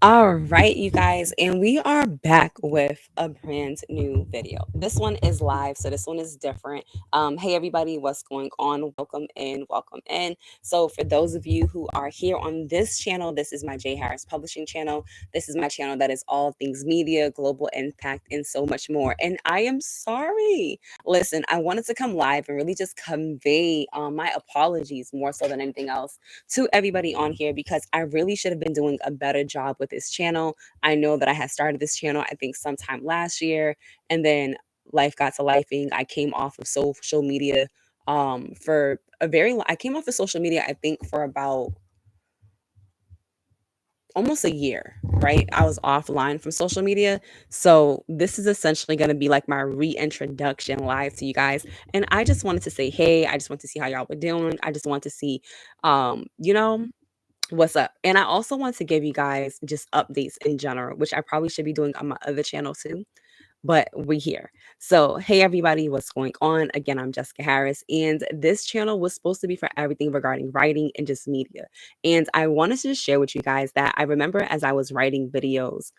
All right, you guys, and we are back with a brand new video. This one is live, so this one is different. Hey, everybody, what's going on? Welcome in, welcome in. So, for those of you who are here on this channel, this is my J Harris Publishing channel. This is my channel that is all things media, global impact, and so much more. And I am sorry. Listen, I wanted to come live and really just convey my apologies more so than anything else to everybody on here because I really should have been doing a better job with this channel. I know that I had started this channel, I think, sometime last year, and then life got to lifing. I came off of social media for a I came off of social media, I think, for about almost a year, right? I was offline from social media. So this is essentially going to be like my reintroduction live to you guys. And I just wanted to say, hey, I just want to see how y'all were doing. I just want to see, you know, what's up. And I also want to give you guys just updates in general, which I probably should be doing on my other channel too, but we here. So, hey everybody, what's going on? Again, I'm Jessica Harris, and this channel was supposed to be for everything regarding writing and just media. And I wanted to just share with you guys that I remember as I was writing videos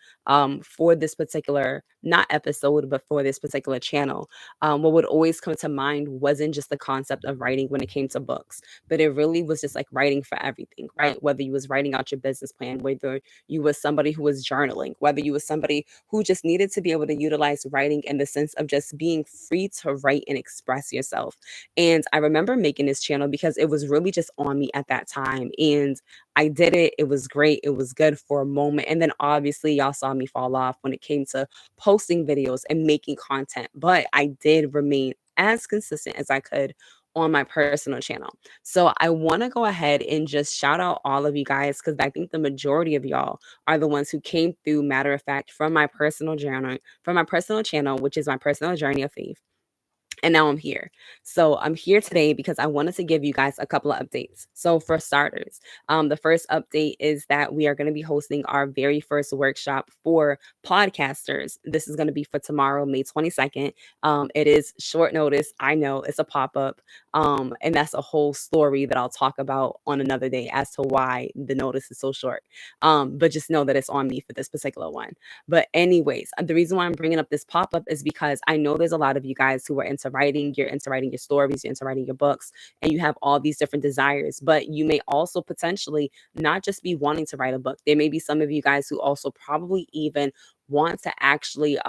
for this particular, not episode, but for this particular channel, what would always come to mind wasn't just the concept of writing when it came to books, but it really was just like writing for everything, right? Whether you was writing out your business plan, whether you was somebody who was journaling, whether you was somebody who just needed to be able to utilize writing in the sense of just being free to write and express yourself. And I remember making this channel because it was really just on me at that time. And I did it. It was great. It was good for a moment. And then obviously, y'all saw me fall off when it came to posting videos and making content. But I did remain as consistent as I could on my personal channel. So I want to go ahead and just shout out all of you guys because I think the majority of y'all are the ones who came through, matter of fact, from my personal channel, which is my personal journey of faith. And now I'm here. So I'm here today because I wanted to give you guys a couple of updates. So for starters, the first update is that we are going to be hosting our very first workshop for podcasters. This is going to be for tomorrow, May 22nd. It is short notice. I know it's a pop-up. And that's a whole story that I'll talk about on another day as to why the notice is so short. But just know that it's on me for this particular one. But anyways, the reason why I'm bringing up this pop up is because I know there's a lot of you guys who are into writing. You're into writing your stories, you're into writing your books, and you have all these different desires. But you may also potentially not just be wanting to write a book. There may be some of you guys who also probably even want to actually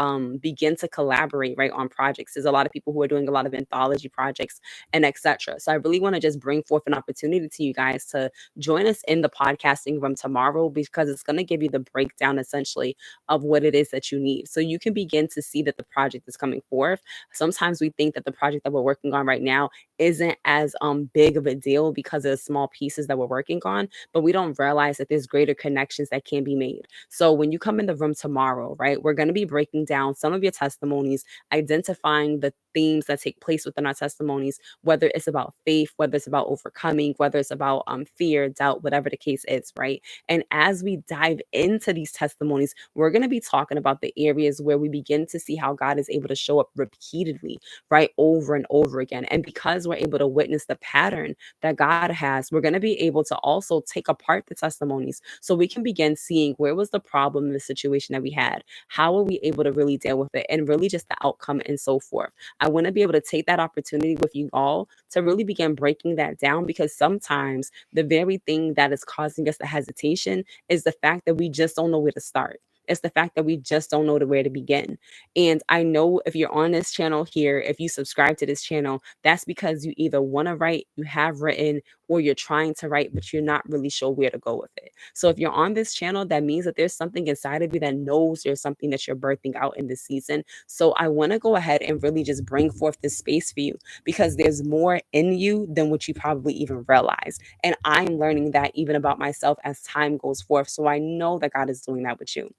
begin to collaborate right on projects. There's a lot of people who are doing a lot of anthology projects and etc. So I really want to just bring forth an opportunity to you guys to join us in the podcasting room tomorrow because it's going to give you the breakdown essentially of what it is that you need. So you can begin to see that the project is coming forth. Sometimes we think that the project that we're working on right now isn't as big of a deal because of the small pieces that we're working on, but we don't realize that there's greater connections that can be made. So when you come in the room tomorrow, right, we're going to be breaking down some of your testimonies, identifying the themes that take place within our testimonies, whether it's about faith, whether it's about overcoming, whether it's about fear, doubt, whatever the case is, right? And as we dive into these testimonies, we're going to be talking about the areas where we begin to see how God is able to show up repeatedly, right, over and over again. And because we're able to witness the pattern that God has, we're going to be able to also take apart the testimonies so we can begin seeing where was the problem in the situation that we had, how are we able to really deal with it, and really just the outcome and so forth. I want to be able to take that opportunity with you all to really begin breaking that down because sometimes the very thing that is causing us the hesitation is the fact that we just don't know where to start. It's the fact that we just don't know where to begin. And I know if you're on this channel here, if you subscribe to this channel, that's because you either want to write, you have written, or you're trying to write, but you're not really sure where to go with it. So if you're on this channel, that means that there's something inside of you that knows there's something that you're birthing out in this season. So I want to go ahead and really just bring forth this space for you because there's more in you than what you probably even realize. And I'm learning that even about myself as time goes forth. So I know that God is doing that with you.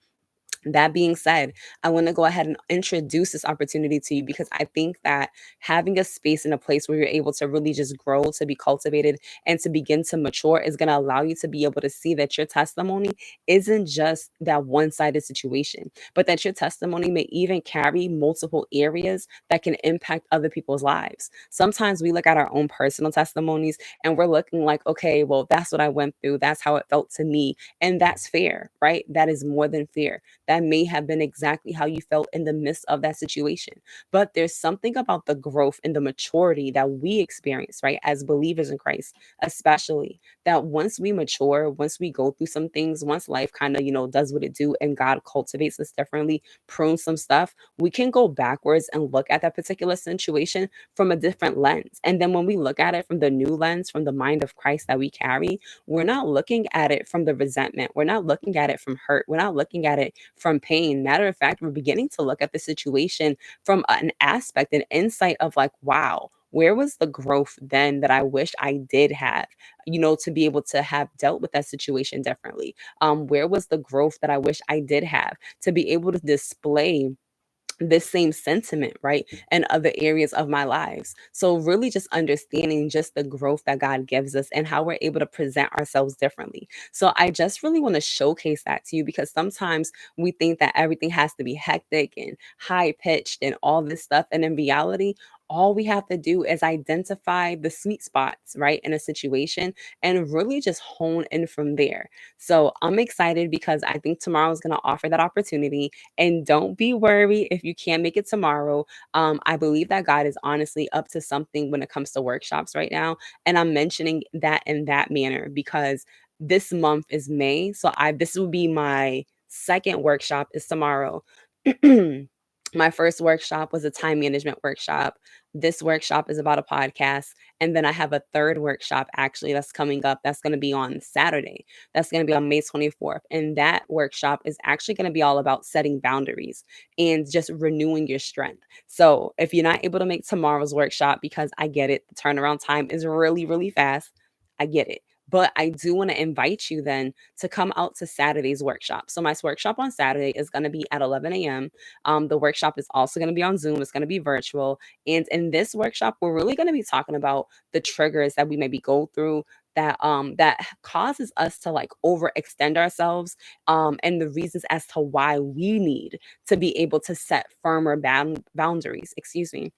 That being said, I want to go ahead and introduce this opportunity to you because I think that having a space and a place where you're able to really just grow, to be cultivated, and to begin to mature is going to allow you to be able to see that your testimony isn't just that one sided situation, but that your testimony may even carry multiple areas that can impact other people's lives. Sometimes we look at our own personal testimonies and we're looking like, okay, well, that's what I went through. That's how it felt to me. And that's fair, right? That is more than fair. That may have been exactly how you felt in the midst of that situation. But there's something about the growth and the maturity that we experience, right, as believers in Christ, especially that once we mature, once we go through some things, once life kind of, does what it do and God cultivates us differently, prunes some stuff, we can go backwards and look at that particular situation from a different lens. And then when we look at it from the new lens, from the mind of Christ that we carry, we're not looking at it from the resentment. We're not looking at it from hurt. We're not looking at it from pain. Matter of fact, we're beginning to look at the situation from an aspect, an insight of like, wow, where was the growth then that I wish I did have, to be able to have dealt with that situation differently? Where was the growth that I wish I did have to be able to display this same sentiment, right, in other areas of my lives? So really just understanding just the growth that God gives us and how we're able to present ourselves differently. So I just really want to showcase that to you because sometimes we think that everything has to be hectic and high pitched and all this stuff. And in reality, all we have to do is identify the sweet spots, right, in a situation and really just hone in from there. So I'm excited because I think tomorrow is going to offer that opportunity, and don't be worried if you can't make it tomorrow. I believe that God is honestly up to something when it comes to workshops right now. And I'm mentioning that in that manner because this month is May. So this will be my second workshop is tomorrow. My first workshop was a time management workshop. This workshop is about a podcast. And then I have a third workshop actually that's coming up. That's going to be on Saturday. That's going to be on May 24th. And that workshop is actually going to be all about setting boundaries and just renewing your strength. So if you're not able to make tomorrow's workshop, because I get it, the turnaround time is really, really fast. I get it. But I do want to invite you then to come out to Saturday's workshop. So my workshop on Saturday is going to be at 11 a.m. The workshop is also going to be on Zoom. It's going to be virtual. And in this workshop, we're really going to be talking about the triggers that we maybe go through that causes us to like overextend ourselves, and the reasons as to why we need to be able to set firmer boundaries, excuse me,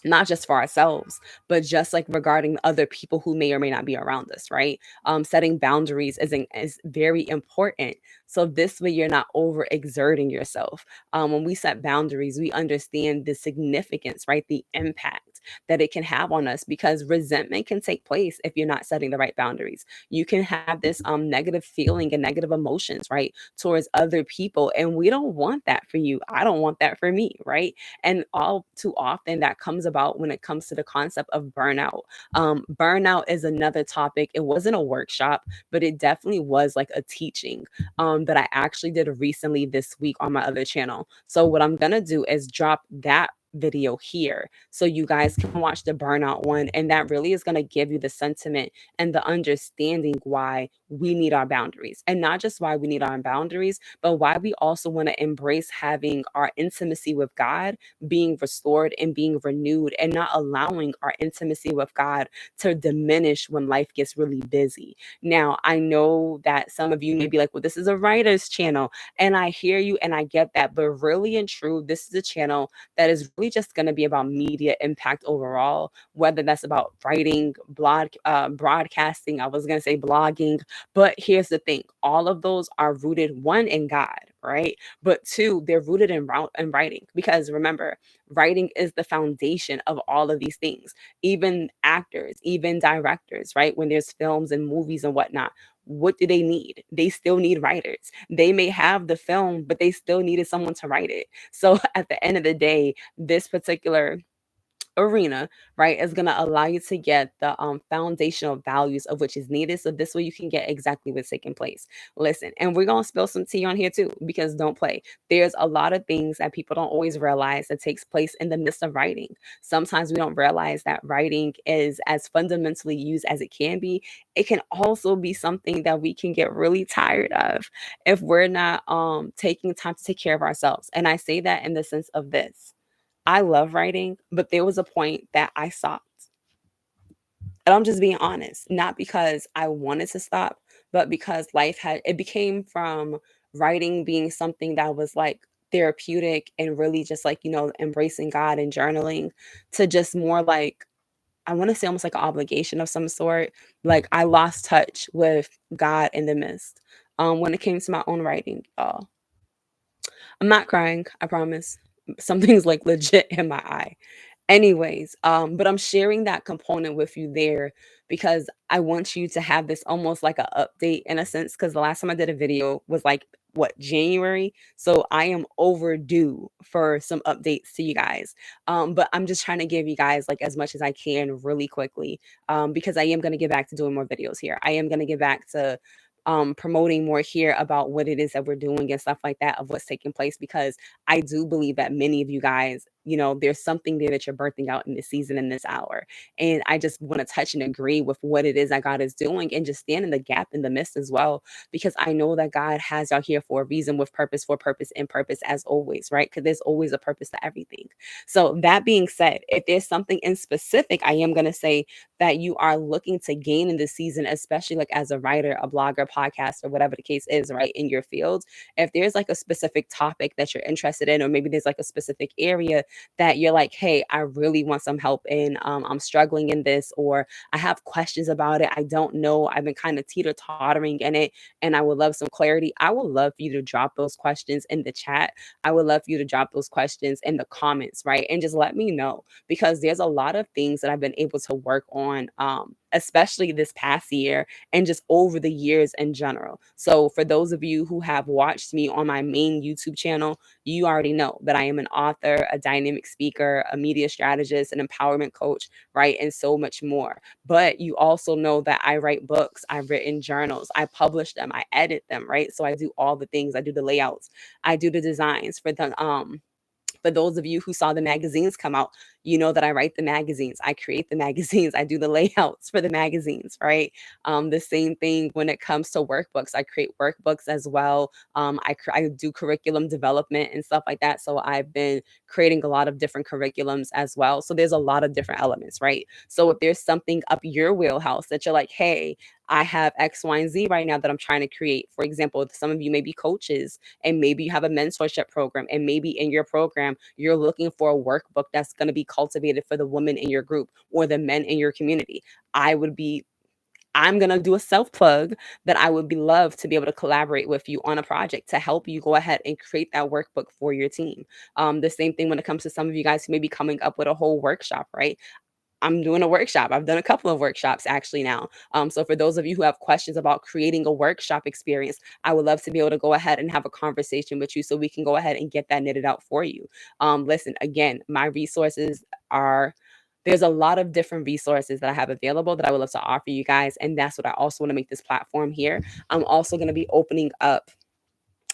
not just for ourselves, but just like regarding other people who may or may not be around us, right? Setting boundaries is very important. So this way you're not overexerting yourself. When we set boundaries, we understand the significance, right? The impact that it can have on us because resentment can take place if you're not setting the right boundaries. You can have this negative feeling and negative emotions, right, towards other people. And we don't want that for you. I don't want that for me, right? And all too often that comes about when it comes to the concept of burnout. Burnout is another topic. It wasn't a workshop, but it definitely was like a teaching that I actually did recently this week on my other channel. So what I'm gonna do is drop that video here so you guys can watch the burnout one, and that really is going to give you the sentiment and the understanding why we need our boundaries, and not just why we need our boundaries, but why we also want to embrace having our intimacy with God being restored and being renewed, and not allowing our intimacy with God to diminish when life gets really busy. Now, I know that some of you may be like, well, this is a writer's channel. And I hear you and I get that. But really and true, this is a channel that is really just going to be about media impact overall, whether that's about writing, broadcasting. I was going to say blogging. But here's the thing, all of those are rooted, one, in God, right? But two, they're rooted in writing. Because remember, writing is the foundation of all of these things. Even actors, even directors, right? When there's films and movies and whatnot, what do they need? They still need writers. They may have the film, but they still needed someone to write it. So at the end of the day, this particular arena, right, is gonna allow you to get the foundational values of which is needed. So this way you can get exactly what's taking place. Listen, and we're gonna spill some tea on here too, because don't play. There's a lot of things that people don't always realize that takes place in the midst of writing. Sometimes we don't realize that writing is as fundamentally used as it can be. It can also be something that we can get really tired of if we're not taking time to take care of ourselves. And I say that in the sense of this. I love writing, but there was a point that I stopped. And I'm just being honest, not because I wanted to stop, but because life had it became from writing being something that was like therapeutic and really just like, embracing God and journaling to just more like I want to say almost like an obligation of some sort. Like I lost touch with God in the midst. When it came to my own writing, y'all. I'm not crying, I promise. Something's like legit in my eye. Anyways, but I'm sharing that component with you there because I want you to have this almost like a update in a sense. Because the last time I did a video was like what, January? So I am overdue for some updates to you guys. But I'm just trying to give you guys like as much as I can really quickly. Because I am gonna get back to doing more videos here. I am gonna get back to promoting more here about what it is that we're doing and stuff like that of what's taking place because I do believe that many of you guys, there's something there that you're birthing out in this season, in this hour. And I just want to touch and agree with what it is that God is doing and just stand in the gap in the midst as well, because I know that God has y'all here for a reason, with purpose, for purpose, and purpose as always, right? Because there's always a purpose to everything. So, that being said, if there's something in specific, I am going to say that you are looking to gain in this season, especially like as a writer, a blogger, podcaster, whatever the case is, right, in your field. If there's like a specific topic that you're interested in, or maybe there's like a specific area that you're like, hey, I really want some help in, I'm struggling in this, or I have questions about it, I don't know, I've been kind of teeter tottering in it, and I would love some clarity. I would love for you to drop those questions in the chat. I would love for you to drop those questions in the comments, right? And just let me know, because there's a lot of things that I've been able to work on, especially this past year and just over the years in general. So, for those of you who have watched me on my main YouTube channel, you already know that I am an author, a dynamic speaker, a media strategist, an empowerment coach, right? And so much more. But you also know that I write books, I've written journals, I publish them, I edit them, right? So I do all the things. I do the layouts, I do the designs for those of you who saw the magazines come out, you know that I write the magazines, I create the magazines, I do the layouts for the magazines, right? The same thing when it comes to workbooks. I create workbooks as well. I do curriculum development and stuff like that. So I've been creating a lot of different curriculums as well. So there's a lot of different elements, right? So if there's something up your wheelhouse that you're like, hey, I have X, Y, and Z right now that I'm trying to create. For example, some of you may be coaches and maybe you have a mentorship program, and maybe in your program you're looking for a workbook that's going to be cultivated for the women in your group or the men in your community. I'm going to do a self plug that I would be love to be able to collaborate with you on a project to help you go ahead and create that workbook for your team. The same thing when it comes to some of you guys who may be coming up with a whole workshop, right? I'm doing a workshop. I've done a couple of workshops actually now. So for those of you who have questions about creating a workshop experience, I would love to be able to go ahead and have a conversation with you so we can go ahead and get that knitted out for you. Listen, again, my resources are there's a lot of different resources that I have available that I would love to offer you guys. And that's what I also want to make this platform here. I'm also going to be opening up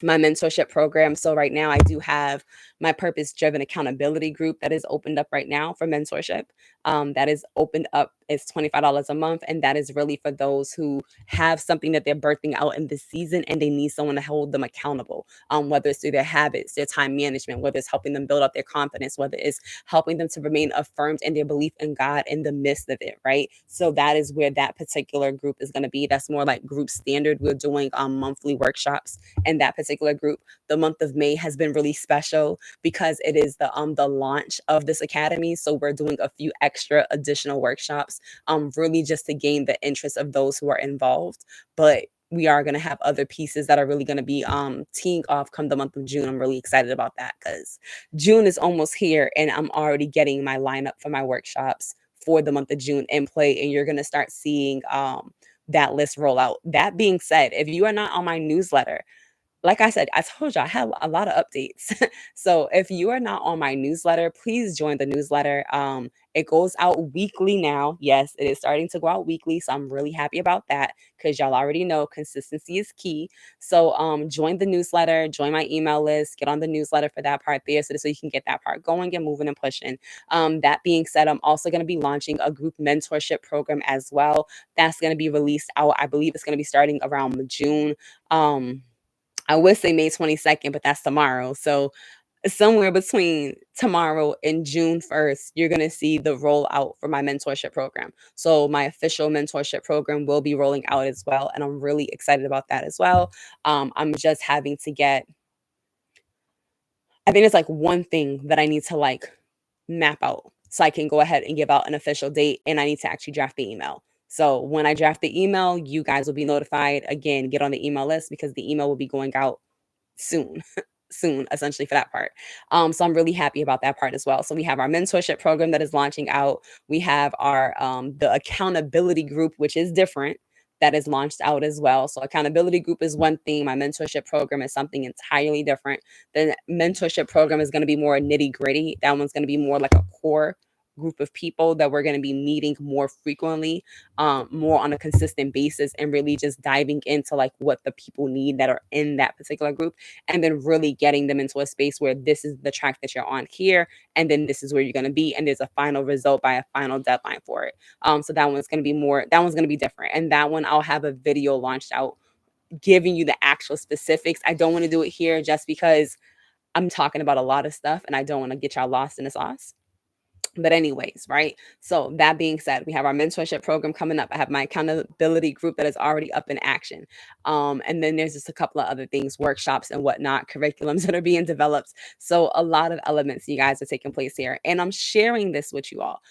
my mentorship program. So right now I do have my purpose driven accountability group that is opened up right now for mentorship. That is opened up. It's $25 a month. And that is really for those who have something that they're birthing out in this season and they need someone to hold them accountable. Whether it's through their habits, their time management, whether it's helping them build up their confidence, whether it's helping them to remain affirmed in their belief in God in the midst of it, right? So that is where that particular group is going to be. That's more like group standard. We're doing monthly workshops in that particular group. The month of May has been really special because it is the launch of this academy. So we're doing a few extra additional workshops, really just to gain the interest of those who are involved. But we are going to have other pieces that are really going to be teeing off come the month of June. I'm really excited about that because June is almost here and I'm already getting my lineup for my workshops for the month of June in play, and you're going to start seeing that list roll out. That being said, if you are not on my newsletter, like I said, I told you I have a lot of updates. So if you are not on my newsletter, please join the newsletter. It goes out weekly now. Yes, it is starting to go out weekly. So I'm really happy about that because y'all already know consistency is key. So join the newsletter, join my email list, get on the newsletter for that part there so you can get that part going and moving and pushing. That being said, I'm also going to be launching a group mentorship program as well. That's going to be released out. I believe it's going to be starting around June. I would say May 22nd, but that's tomorrow. So somewhere between tomorrow and June 1st, you're going to see the rollout for my mentorship program. So my official mentorship program will be rolling out as well. And I'm really excited about that as well. I'm just having to get, I think it's like one thing that I need to like map out so I can go ahead and give out an official date, and I need to actually draft the email. So when I draft the email, you guys will be notified. Again, get on the email list because the email will be going out soon. Soon, essentially, for that part. So I'm really happy about that part as well. So we have our mentorship program that is launching out. We have our the accountability group, which is different, that is launched out as well. So accountability group is one thing. My mentorship program is something entirely different. The mentorship program is going to be more nitty gritty. That one's going to be more like a core group of people that we're going to be meeting more frequently, more on a consistent basis, and really just diving into like what the people need that are in that particular group, and then really getting them into a space where this is the track that you're on here, and then this is where you're going to be, and there's a final result by a final deadline for it. So that one's going to be more, that one's going to be different, and that one I'll have a video launched out giving you the actual specifics. I don't want to do it here just because I'm talking about a lot of stuff and I don't want to get y'all lost in the sauce. But anyways, right? So that being said, we have our mentorship program coming up. I have my accountability group that is already up in action. And then there's just a couple of other things, workshops and whatnot, curriculums that are being developed. So a lot of elements, you guys, are taking place here. And I'm sharing this with you all.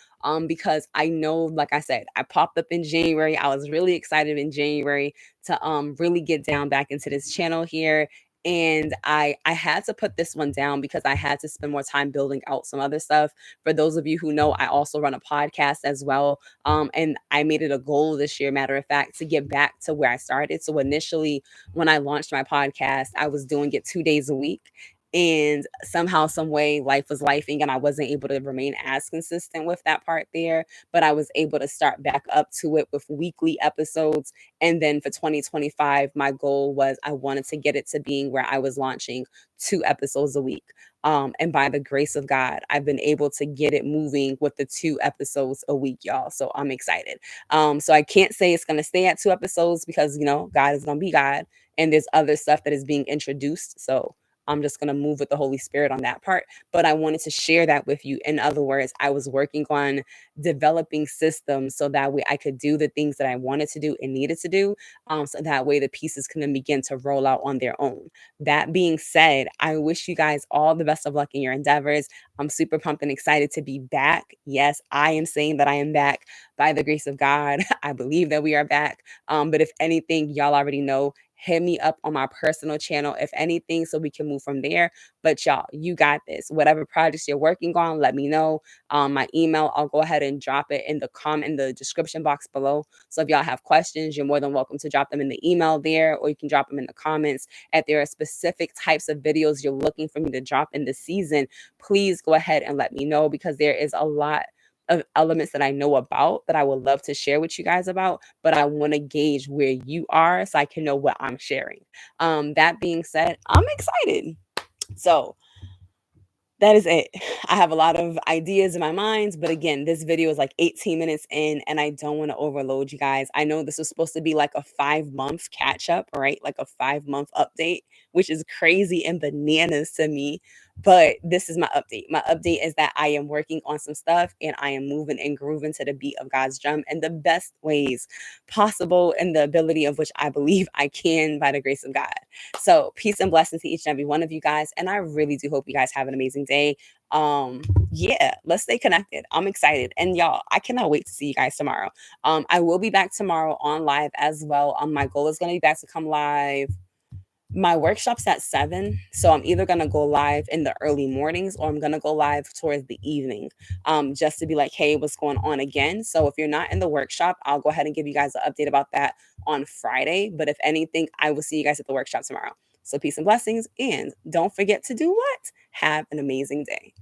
Because I know, like I said, I popped up in January. I was really excited in January to really get down back into this channel here, and I had to put this one down because I had to spend more time building out some other stuff. For those of you who know, I also run a podcast as well. And I made it a goal this year, matter of fact, to get back to where I started. So initially, when I launched my podcast, I was doing it 2 days a week. And somehow, some way, life was lifing, and I wasn't able to remain as consistent with that part there. But I was able to start back up to it with weekly episodes. And then for 2025, my goal was I wanted to get it to being where I was launching 2 episodes a week. And by the grace of God, I've been able to get it moving with the 2 episodes a week, y'all. So I'm excited. So I can't say it's going to stay at 2 episodes because, God is going to be God. And there's other stuff that is being introduced. So I'm just going to move with the Holy Spirit on that part. But I wanted to share that with you. In other words, I was working on developing systems so that way I could do the things that I wanted to do and needed to do. So that way the pieces can then begin to roll out on their own. That being said, I wish you guys all the best of luck in your endeavors. I'm super pumped and excited to be back. Yes, I am saying that I am back by the grace of God. I believe that we are back. But if anything, y'all already know, hit me up on my personal channel, if anything, so we can move from there. But y'all, you got this. Whatever projects you're working on, let me know. My email, I'll go ahead and drop it in the comment in the description box below. So if y'all have questions, you're more than welcome to drop them in the email there, or you can drop them in the comments. If there are specific types of videos you're looking for me to drop in the season, please go ahead and let me know, because there is a lot of elements that I know about that I would love to share with you guys about, but I want to gauge where you are so I can know what I'm sharing. That being said, I'm excited. So that is it. I have a lot of ideas in my mind, but again, this video is like 18 minutes in, and I don't want to overload you guys. I know this was supposed to be like a 5 month catch up, right? Like a 5 month update, which is crazy and bananas to me. But this is my update. My update is that I am working on some stuff and I am moving and grooving to the beat of God's drum in the best ways possible, and the ability of which I believe I can by the grace of God. So peace and blessings to each and every one of you guys. And I really do hope you guys have an amazing day. Yeah, let's stay connected. I'm excited. And y'all, I cannot wait to see you guys tomorrow. I will be back tomorrow on live as well. My goal is going to be back to come live. My workshop's at 7, so I'm either gonna go live in the early mornings or I'm gonna go live towards the evening, just to be like, hey, what's going on again? So if you're not in the workshop, I'll go ahead and give you guys an update about that on Friday. But if anything, I will see you guys at the workshop tomorrow. So, peace and blessings. And don't forget to do what? Have an amazing day.